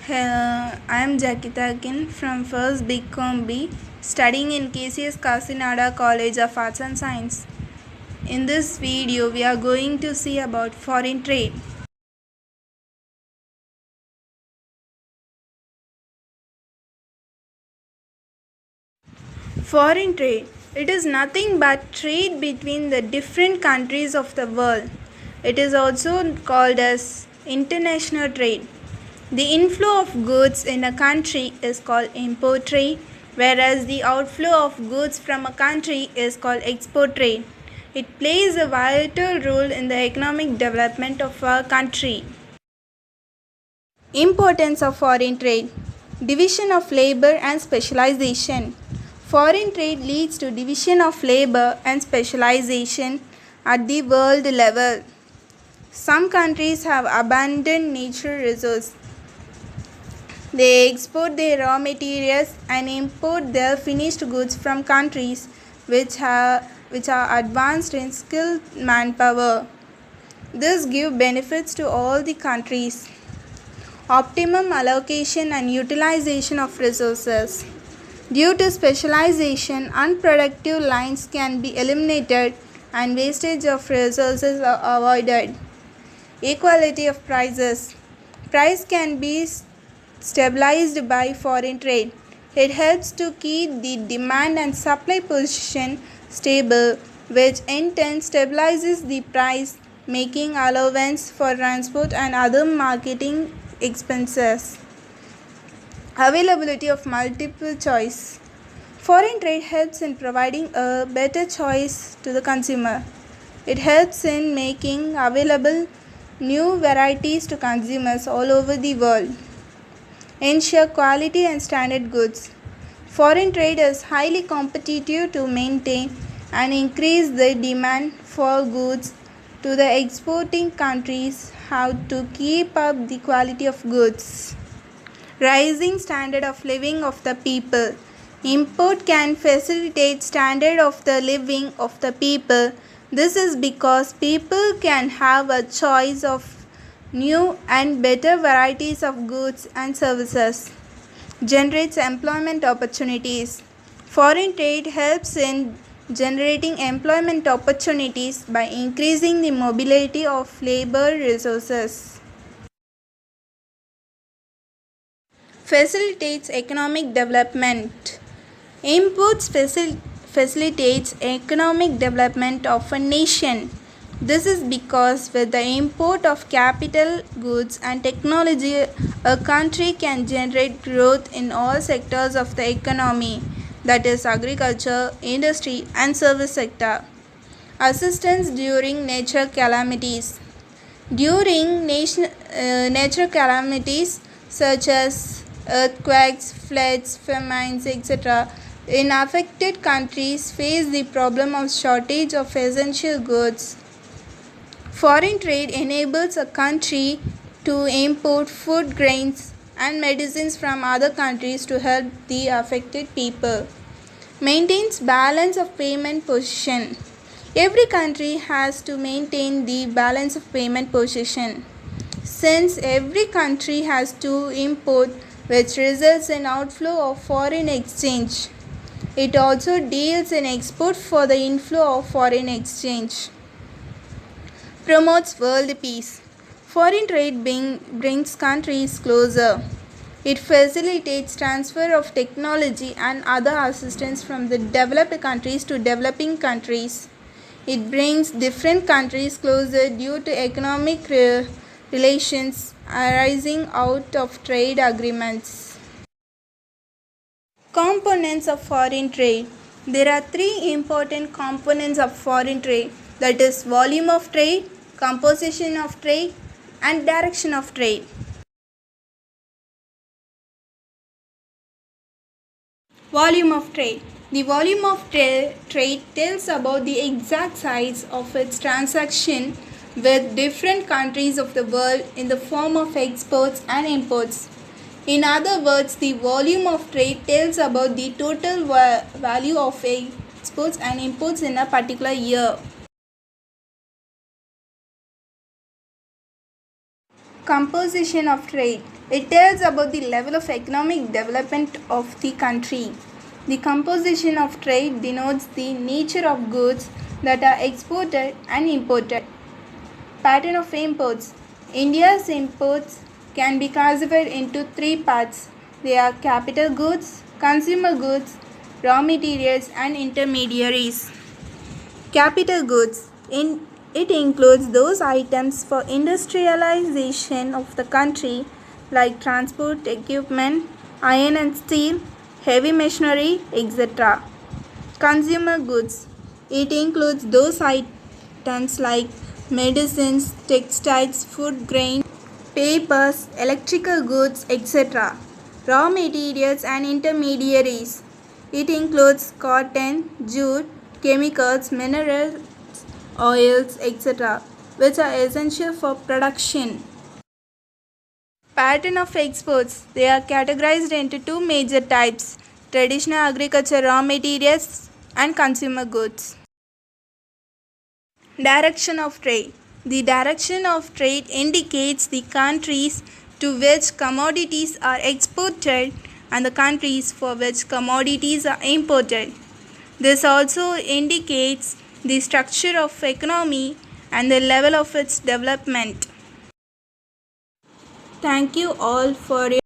I am Jakita Akin from First BCom B, studying in KCS Kasinada College of Arts and Science. In this video, we are going to see about foreign trade. Foreign trade. It is nothing but trade between the different countries of the world. It is also called as international trade. The inflow of goods in a country is called import trade, whereas the outflow of goods from a country is called export trade. It plays a vital role in the economic development of a country. Importance of foreign trade. Division of labor and specialization. Foreign trade leads to division of labor and specialization at the world level. Some countries have abundant natural resources. They export their raw materials and import their finished goods from countries which are advanced in skilled manpower. This gives benefits to all the countries. Optimum allocation and utilization of resources. Due to specialization, unproductive lines can be eliminated and wastage of resources are avoided. Equality of prices. Price can be stabilized by foreign trade. It helps to keep the demand and supply position stable, which in turn stabilizes the price, making allowance for transport and other marketing expenses. Availability of multiple choice. Foreign trade helps in providing a better choice to the consumer. It helps in making available new varieties to consumers all over the world. Ensure quality and standard goods. Foreign trade is highly competitive to maintain and increase the demand for goods to the exporting countries have to keep up the quality of goods. Rising standard of living of the people. Import can facilitate standard of the living of the people. This is because people can have a choice of new and better varieties of goods and services. Generates employment opportunities. Foreign trade helps in generating employment opportunities by increasing the mobility of labor resources. Facilitates economic development. Imports facilitates economic development of a nation. This is because with the import of capital, goods and technology, a country can generate growth in all sectors of the economy, that is agriculture, industry and service sector. Assistance during natural calamities. During natural calamities such as earthquakes, floods, famines, etc., in affected countries face the problem of shortage of essential goods. Foreign trade enables a country to import food, grains, and medicines from other countries to help the affected people. Maintains balance of payment position. Every country has to maintain the balance of payment position. Since every country has to import, which results in outflow of foreign exchange. It also deals in export for the inflow of foreign exchange. Promotes world peace. Foreign trade brings countries closer. It facilitates transfer of technology and other assistance from the developed countries to developing countries. It brings different countries closer due to economic relations arising out of trade agreements. Components of foreign trade. There are three important components of foreign trade, that is volume of trade, composition of trade and direction of trade. Volume of trade. The volume of trade tells about the exact size of its transaction with different countries of the world in the form of exports and imports. In other words, the volume of trade tells about the total value of exports and imports in a particular year. Composition of trade. It tells about the level of economic development of the country. The composition of trade denotes the nature of goods that are exported and imported. Pattern of imports. India's imports can be classified into three parts. They are capital goods, consumer goods, raw materials, and intermediaries. Capital goods. It includes those items for industrialization of the country like transport equipment, iron and steel, heavy machinery, etc. Consumer goods. It includes those items like medicines, textiles, food grain, papers, electrical goods, etc. Raw materials and intermediaries. It includes cotton, jute, chemicals, minerals, oils, etc., which are essential for production. Pattern of exports. They are categorized into two major types: traditional agriculture raw materials and consumer goods. Direction of trade. The direction of trade indicates the countries to which commodities are exported and the countries for which commodities are imported. This also indicates the structure of economy and the level of its development. Thank you all for your